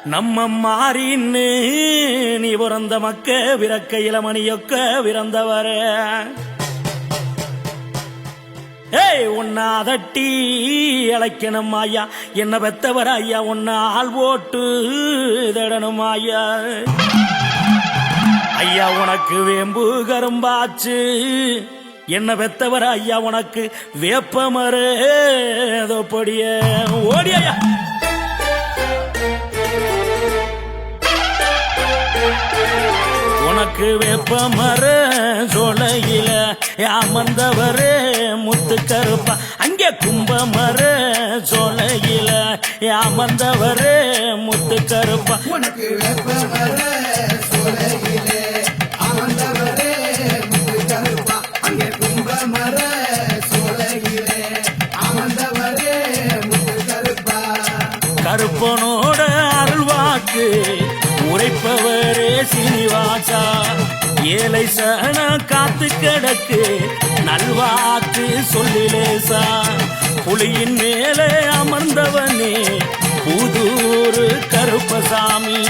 நம்ம மாறின்னு நீ பிறந்த மக்க விரக்கையில மணியொக்க விறந்தவர ஏய் உன்னை அதட்டி அழைக்கணும் ஐயா, என்ன பெத்தவர ஐயா, உன்னை ஆள் போட்டு தேடணும் ஐயா. ஐயா உனக்கு வேம்பு கரும்பாச்சு, என்ன பெத்தவர ஐயா, உனக்கு வேப்பமரப்படிய ஓடி ஐயா. உனக்கு வேப்பமர சோலையில அமர்ந்தவரே முத்து கருப்பா, அங்கே கும்பமர சோலையில அமர்ந்தவரே முத்து கருப்பா. உனக்கு வேப்பமர சோலையில அமர்ந்தவரே முத்து கருப்பா, அங்கே கும்பமர சோலையில அமர்ந்தவரே முத்து கருப்பா. கருப்பனோட அருள்வாக்கு உரைப்பவரே சீனிவாசா, ஏழை சன காத்து கிடக்கு நல்வாக்கு சொல்லிலேசா. புலியின் மேலே அமர்ந்தவனே புதூரு கருப்பசாமி,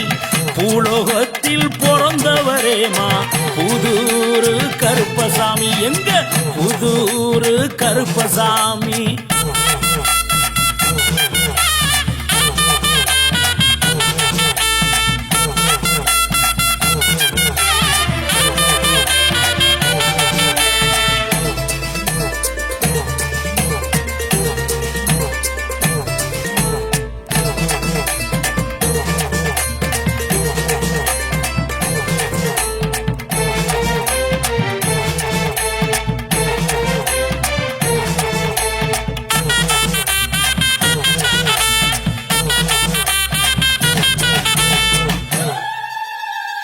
பூலோகத்தில் பிறந்தவரேமா புதூரு கருப்பசாமி, எங்க புதூரு கருப்பசாமி.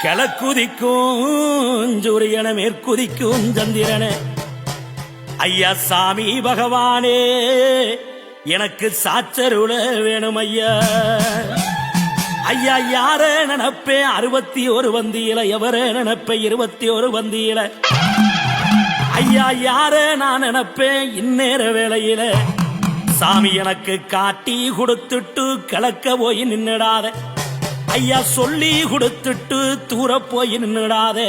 கிழக்குதிக்கும் சூரியன மேற்குதிக்கும் சந்திரன ஐயா சாமி பகவானே, எனக்கு சாச்சருள வேணும் ஐயா. ஐயா யார நினப்பே 61 வந்தியில, எவர நினப்பே 21 வந்தியில. ஐயா யார நான் நினப்பேன் இந்நேர வேளையில. சாமி எனக்கு காட்டி கொடுத்துட்டு கிழக்க போய் நின்னுடாத ஐயா, சொல்லி கொடுத்துட்டு தூர போய் நின்னுடாதே.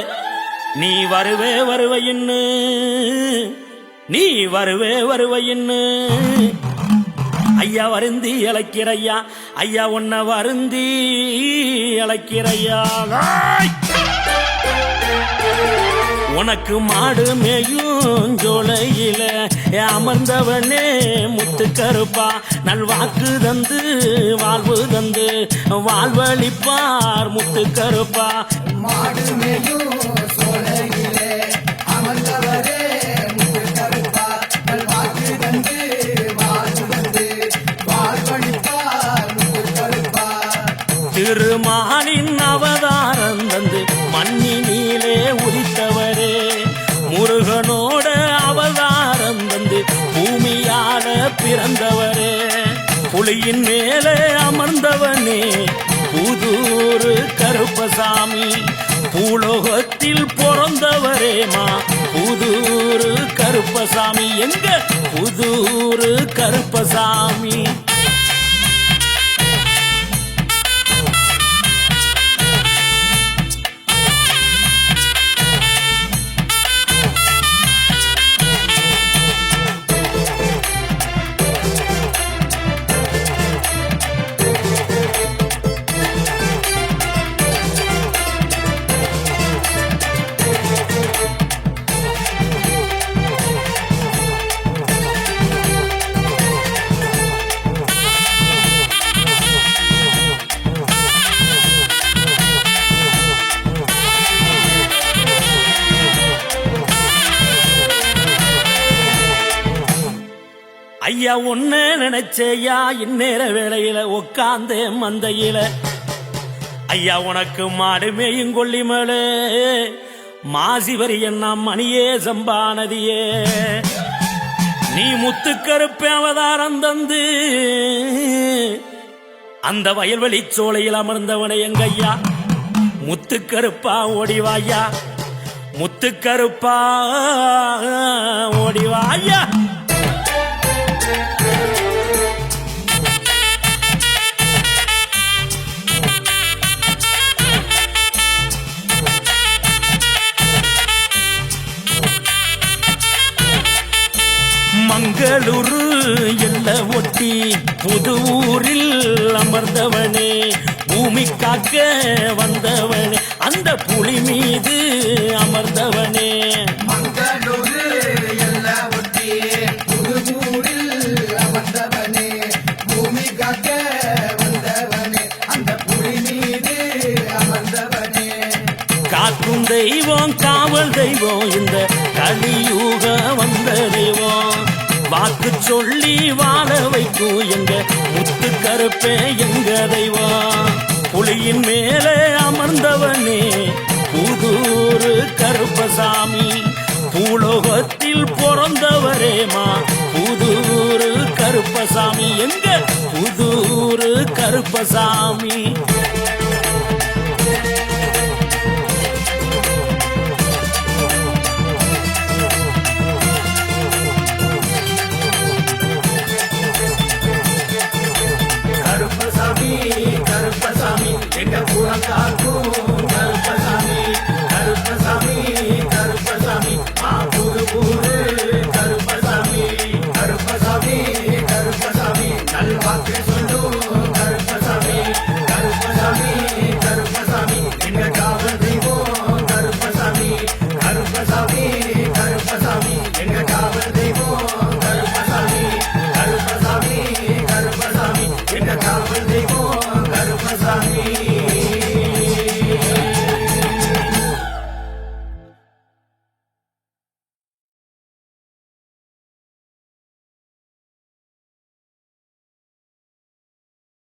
நீ வருவே வருவையின்னு, நீ வருவே வருவையின்னு ஐயா வருந்தி அழைக்கிறையா. ஐயா உன்னை வருந்தி அழைக்கிறையா. உனக்கு மாடு மேயும் ஜோலையில அமர்ந்தவனே முத்து கருப்பா, நல்வாக்கு தந்து வாழ்வு தந்து வாழ்வழிப்பார் முத்து கருப்பா. மாடு மேயும் சோலையில அமர்ந்தவரே முத்து கருப்பா, நல்வாக்கு தந்து வாழ்வு தந்து வாழ்வழிப்பார் முத்து கருப்பா. திருமாலின் அவதாரம் தந்து மண்ணினிலே உதித்தவரே, முருகனோட அவதாரம் தந்து பூமியால பிறந்தவரே, புலியின் மேலே அமர்ந்தவனே புதூரு கருப்பசாமி, பூலோகத்தில் பிறந்தவரேமா புதூரு கருப்பசாமி, எங்க புதூரு கருப்பசாமி. ஐயா ஒன்ன நினைச்சையா இந்நேர வேளையில உக்காந்தே மந்தையில. ஐயா உனக்கு மாடு மேயும் கொல்லிமலே மாசிவரி என்ன மணியே சம்பானதியே, நீ முத்துக்கருப்பே அவதாரம் தந்து அந்த வயல்வெளி சோலையில் அமர்ந்தவனை எங்கய்யா முத்துக்கருப்பா ஓடிவாயா, முத்துக்கருப்பா ஓடிவாயா. புது ஊரில் அமர்ந்தவனே பூமி காக்க வந்தவனே அந்த புலி மீது அமர்ந்தவனே மங்களூரு எல்லாம் ஒட்டி புதுமூரில் அமர்ந்தவனே பூமி காக்க வந்தவனே அந்த புலி மீது அமர்ந்தவனே காக்கும் தெய்வம் காவல் தெய்வம் இந்த கலியுக வந்த தெய்வம் வாக்கு சொல்லி வாழ வைக்கும் எங்க முத்து கருப்பே எங்க தெய்வம் புலியின் மேலே அமர்ந்தவனே புதூரு கருப்பசாமி பூலோகத்தில் பிறந்தவரேமா புதூரு கருப்பசாமி எங்க புதூரு கருப்பசாமி கருப்பசாமி